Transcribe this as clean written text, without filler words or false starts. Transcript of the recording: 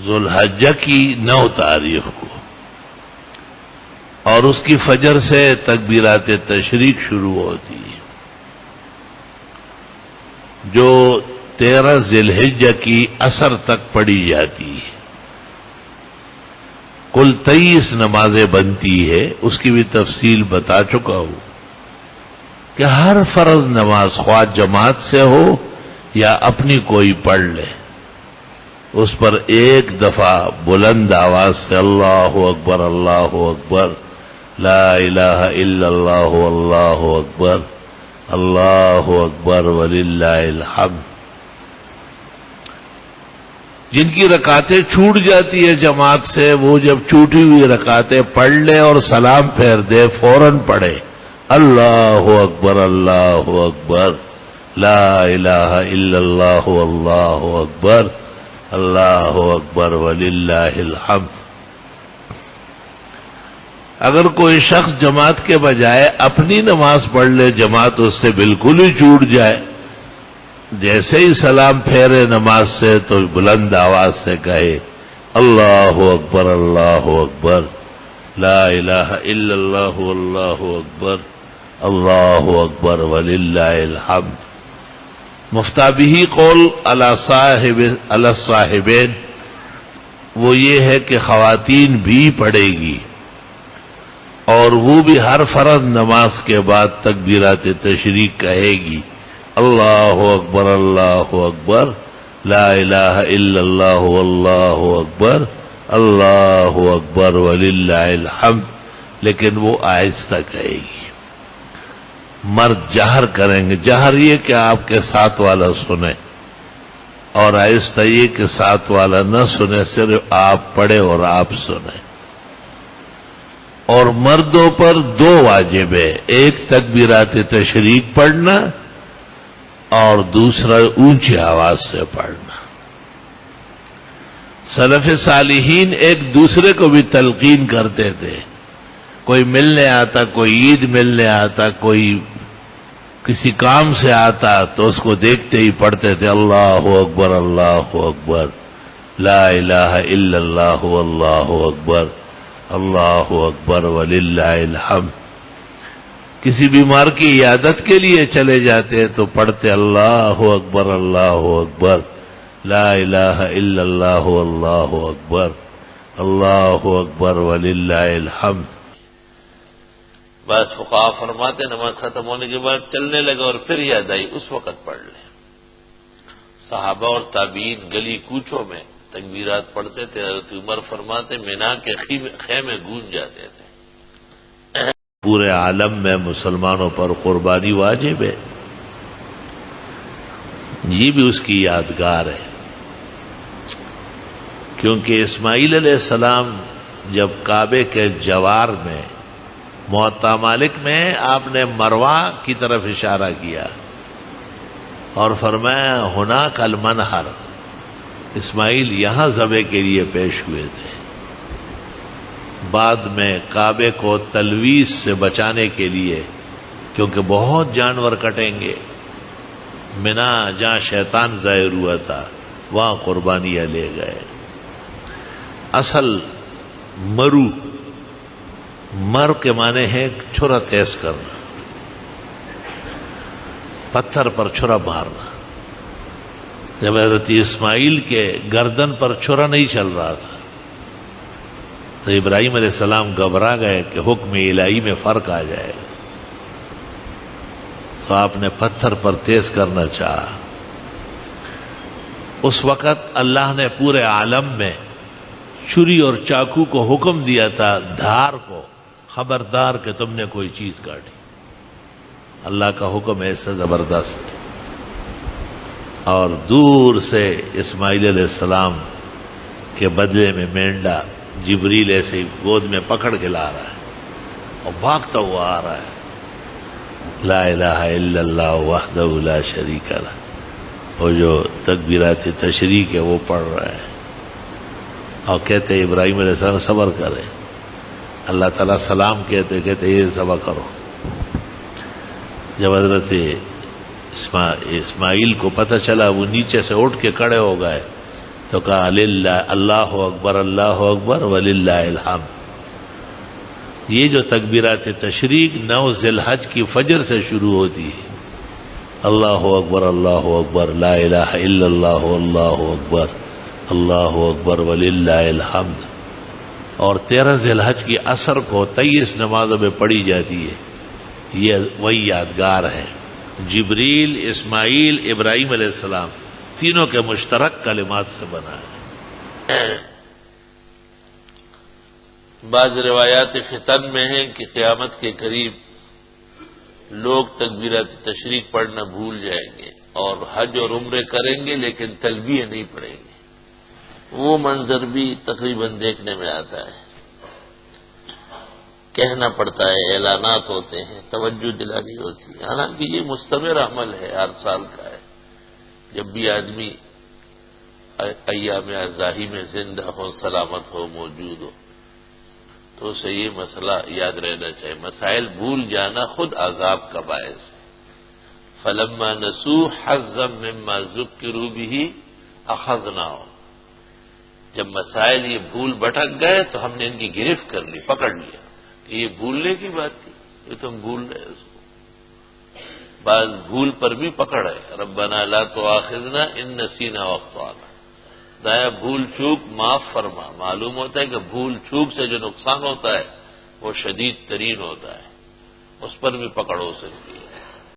ذوالحجہ کی 9 تاریخ کو، اور اس کی فجر سے تکبیرات تشریق شروع ہوتی ہے، جو 13 ذی الحجہ کی عصر تک پڑھی جاتی ہے۔ کل 23 نمازیں بنتی ہے، اس کی بھی تفصیل بتا چکا ہوں کہ ہر فرض نماز خواہ جماعت سے ہو یا اپنی کوئی پڑھ لے، اس پر ایک دفعہ بلند آواز سے اللہ اکبر اللہ اکبر، لا الہ الا اللہ اللہ اکبر، اللہ اکبر وللہ الحمد۔ جن کی رکعتیں چھوٹ جاتی ہے جماعت سے، وہ جب چھوٹی ہوئی رکعتیں پڑھ لے اور سلام پھیر دے، فوراً پڑھے اللہ اکبر اللہ اکبر، لا الہ الا اللہ اللہ اکبر، اللہ اکبر وللہ الحمد۔ اگر کوئی شخص جماعت کے بجائے اپنی نماز پڑھ لے، جماعت اس سے بالکل ہی چھوٹ جائے، جیسے ہی سلام پھیرے نماز سے تو بلند آواز سے کہے اللہ اکبر اللہ اکبر، لا الہ الا اللہ اللہ اکبر، اللہ اکبر وللہ الحمد۔ مفتابی قول علی الصاحبین وہ یہ ہے کہ خواتین بھی پڑھے گی، اور وہ بھی ہر فرض نماز کے بعد تکبیرات تشریق کہے گی اللہ اکبر اللہ اکبر، لا الہ الا اللہ اللہ اکبر، اللہ اکبر وللہ الحمد، لیکن وہ آہستہ کہے گی۔ مرد جہر کریں گے، جہر یہ کہ آپ کے ساتھ والا سنے، اور آہستہ یہ کہ ساتھ والا نہ سنے، صرف آپ پڑھے اور آپ سنیں۔ اور مردوں پر 2 واجب ہے، ایک تکبیرات تشریق پڑھنا اور دوسرا اونچی آواز سے پڑھنا۔ سلف صالحین ایک دوسرے کو بھی تلقین کرتے تھے، کوئی ملنے آتا، کوئی عید ملنے آتا، کوئی کسی کام سے آتا تو اس کو دیکھتے ہی پڑھتے تھے اللہ اکبر اللہ اکبر، لا الہ الا اللہ اللہ اکبر، اللہ اکبر وللہ الحمد۔ کسی بیمار کی عیادت کے لیے چلے جاتے تو پڑھتے اللہ اکبر اللہ اکبر، لا الہ الا اللہ اللہ اکبر، اللہ اکبر وللہ الحمد۔ بس فقہا فرماتے نماز ختم ہونے کے بعد چلنے لگا اور پھر یاد آئی اس وقت پڑھ لیں۔ صحابہ اور تابعین گلی کوچوں میں تکبیرات پڑھتے تھے، حضرت عمر فرماتے مینا کے خیمے گونج جاتے تھے۔ پورے عالم میں مسلمانوں پر قربانی واجب ہے، یہ بھی اس کی یادگار ہے، کیونکہ اسماعیل علیہ السلام جب کعبے کے جوار میں معطا مالک میں آپ نے مروہ کی طرف اشارہ کیا اور فرمایا ہناک المنحر، اسماعیل یہاں ذبح کے لیے پیش ہوئے تھے۔ بعد میں کعبے کو تلویث سے بچانے کے لیے، کیونکہ بہت جانور کٹیں گے، منا جہاں شیطان ظاہر ہوا تھا وہاں قربانیاں لے گئے۔ اصل مر کے معنی ہے چھرا تیز کرنا، پتھر پر چھرا مارنا۔ جب حضرت اسماعیل کے گردن پر چھرا نہیں چل رہا تھا تو ابراہیم علیہ السلام گھبرا گئے کہ حکم الہی میں فرق آ جائے گا، تو آپ نے پتھر پر تیز کرنا چاہا۔ اس وقت اللہ نے پورے عالم میں چھری اور چاقو کو حکم دیا تھا، دھار کو خبردار کہ تم نے کوئی چیز کاٹی۔ اللہ کا حکم ایسا زبردست ہے۔ اور دور سے اسماعیل علیہ السلام کے بدلے میں مینڈا جبریل ایسے ہی گود میں پکڑ کے لا رہا ہے اور بھاگتا ہوا آ رہا ہے، لا الہ الا اللہ وحدہ لا شریک لہ، وہ جو تکبیرات تشریق ہے وہ پڑھ رہا ہے، اور کہتے ابراہیم علیہ السلام صبر کرے، اللہ تعالیٰ سلام کہتے یہ صبر کرو۔ جب حضرت اسماعیل کو پتہ چلا وہ نیچے سے اٹھ کے کھڑے ہو گئے، تو کہا للہ اللہ اکبر وللہ الحمد. یہ جو تکبیرات تشریق 9 ذی الحج کی فجر سے شروع ہوتی ہے. اللہ اکبر لا الہ الا اللہ اللہ اکبر وللہ الحمد. اور 13 ذی الحج کی عصر کو 23 نمازوں میں پڑھی جاتی ہے. یہ وہی یادگار ہے. جبریل، اسماعیل، ابراہیم علیہ السلام تینوں کے مشترک کلمات سے بنا ہے. بعض روایات فتن میں ہیں کہ قیامت کے قریب لوگ تکبیرات تشریق پڑھنا بھول جائیں گے اور حج اور عمرے کریں گے لیکن تلبیہ نہیں پڑھیں گے. وہ منظر بھی تقریباً دیکھنے میں آتا ہے. کہنا پڑتا ہے، اعلانات ہوتے ہیں، توجہ دلانی ہوتی ہے. حالانکہ یہ مستمر عمل ہے، ہر سال کا ہے. جب بھی آدمی ایام اعزاہی میں زندہ ہو، سلامت ہو، موجود ہو، تو اسے یہ مسئلہ یاد رہنا چاہیے. مسائل بھول جانا خود عذاب کا باعث ہے. فلما نسوا حظا مما ذکروا به اخذناهم. جب مسائل یہ بھول بھٹک گئے تو ہم نے ان کی گرفت کر لی، پکڑ لیا کہ یہ بھولنے کی بات تھی، یہ تم بھول رہے اس کو. بعض بھول پر بھی پکڑ ہے. ربنا لا تؤاخذنا ان نسینا واخطانا. دایا بھول چوک معاف فرما. معلوم ہوتا ہے کہ بھول چوک سے جو نقصان ہوتا ہے وہ شدید ترین ہوتا ہے، اس پر بھی پکڑ ہو سکتی ہے.